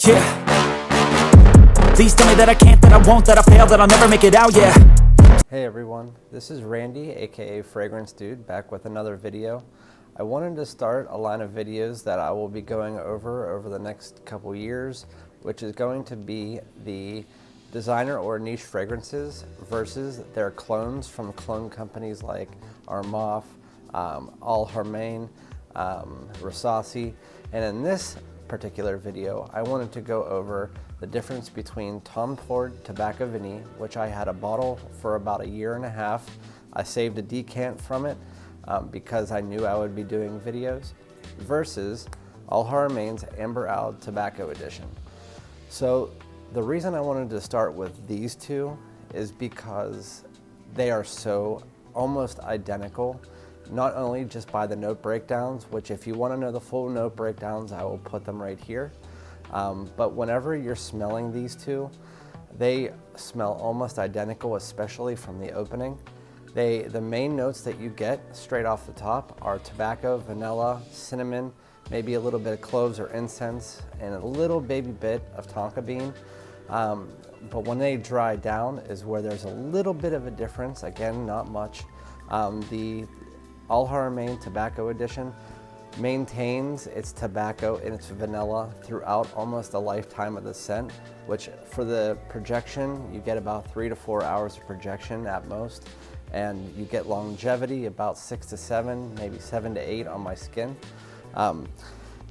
yeah. Please tell me that I can't, that I won't, that I fail, that I'll never make it out, yeah. Hey everyone, this is Randy, aka Fragrance Dude, back with another video. I wanted to start a line of videos that I will be going over the next couple years, which is going to be the designer or niche fragrances versus their clones from clone companies like Armaf, Haramain, Rasasi. And in this particular video, I wanted to go over the difference between Tom Fords Tobacco Vanille, which I had a bottle for about 1.5 years. I saved a decant from it because I knew I would be doing videos, versus Haramain's Amber Oud Tobacco Edition. So the reason I wanted to start with these two is because they are so almost identical, not only just by the note breakdowns, which if you want to know the full note breakdowns, I will put them right here. But whenever you're smelling these two, they smell almost identical, especially from the opening. The main notes that you get straight off the top are tobacco, vanilla, cinnamon, maybe a little bit of cloves or incense, and a little baby bit of tonka bean. But when they dry down is where there's a little bit of a difference, again, not much. The Haramain Tobacco Edition maintains its tobacco and its vanilla throughout almost the lifetime of the scent, which for the projection, you get about 3 to 4 hours of projection at most, and you get longevity about 6 to 7, maybe 7 to 8 on my skin.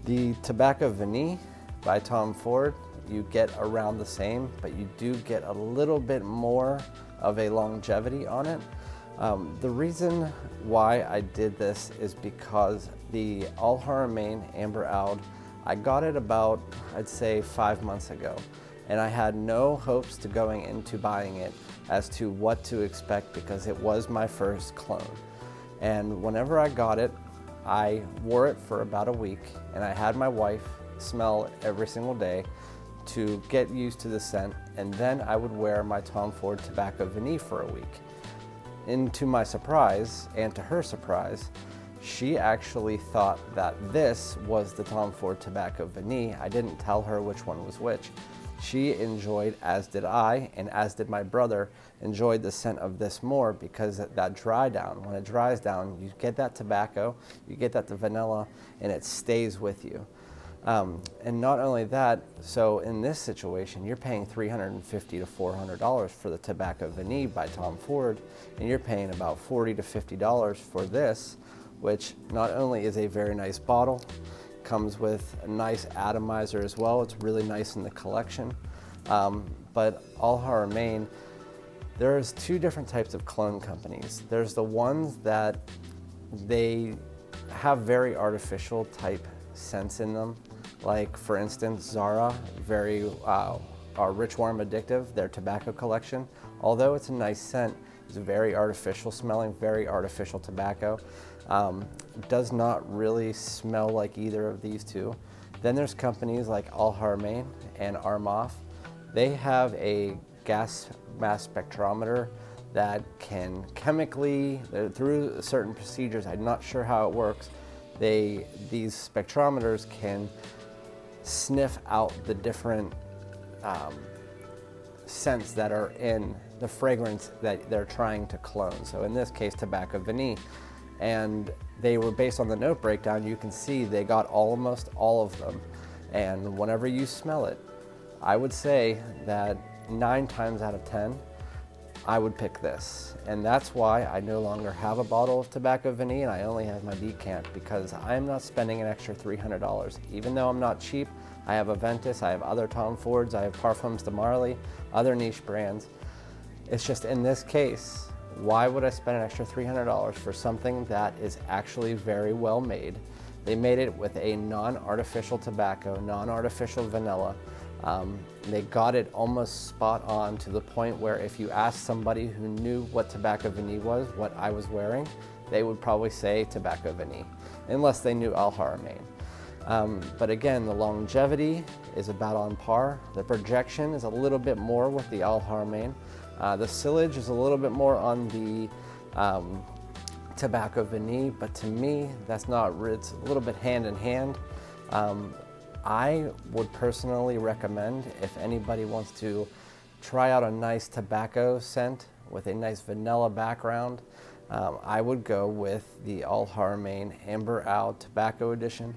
The Tobacco Vanille by Tom Fords, you get around the same, but you do get a little bit more of a longevity on it. The reason why I did this is because the Haramain Amber Oud, I got it about, I'd say 5 months ago, and I had no hopes to going into buying it as to what to expect because it was my first clone. And whenever I got it, I wore it for about a week, and I had my wife smell it every single day to get used to the scent, and then I would wear my Tom Fords Tobacco Vanille for a week. And to my surprise, and to her surprise, she actually thought that this was the Tom Fords Tobacco Vanille. I didn't tell her which one was which. She enjoyed, as did I, and as did my brother, enjoyed the scent of this more because that dry down, when it dries down, you get that tobacco, you get that vanilla, and it stays with you. And not only that, so in this situation, you're paying $350 to $400 for the Tobacco Vanille by Tom Fords, and you're paying about $40 to $50 for this, which not only is a very nice bottle, comes with a nice atomizer as well. It's really nice in the collection. But Haramain, there's two different types of clone companies. There's the ones that they have very artificial type scents in them. Like for instance, Zara, very rich, warm, addictive, their tobacco collection. Although it's a nice scent, it's very artificial smelling, very artificial tobacco. Does not really smell like either of these two. Then there's companies like Haramain and Armaf. They have a gas mass spectrometer that can chemically, through certain procedures, I'm not sure how it works, these spectrometers can sniff out the different scents that are in the fragrance that they're trying to clone. So in this case, Tobacco Vanille. And they were based on the note breakdown. You can see they got almost all of them. And whenever you smell it, I would say that 9 times out of 10, I would pick this. And that's why I no longer have a bottle of Tobacco Vanille and I only have my decant, because I'm not spending an extra $300. Even though I'm not cheap, I have Aventus, I have other Tom Fords, I have Parfums de Marly, other niche brands. It's just in this case, why would I spend an extra $300 for something that is actually very well made? They made it with a non-artificial tobacco, non-artificial vanilla. They got it almost spot on to the point where if you asked somebody who knew what Tobacco Vanille was, what I was wearing, they would probably say Tobacco Vanille, unless they knew Haramain. But again, the longevity is about on par. The projection is a little bit more with the Haramain. The sillage is a little bit more on the Tobacco Vanille, but to me, that's not, it's a little bit hand in hand. I would personally recommend, if anybody wants to try out a nice tobacco scent with a nice vanilla background, I would go with the All Haramain Amber Owl Tobacco Edition,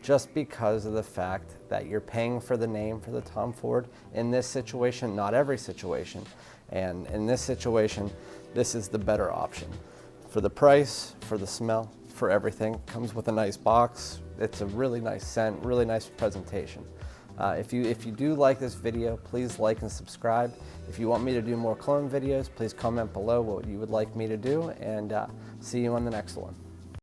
just because of the fact that you're paying for the name for the Tom Ford in this situation, not every situation. And in this situation, this is the better option. For the price, for the smell, for everything. Comes with a nice box. It's a really nice scent, really nice presentation. If you do like this video, please like and subscribe. If you want me to do more cologne videos, please comment below what you would like me to do, and see you on the next one.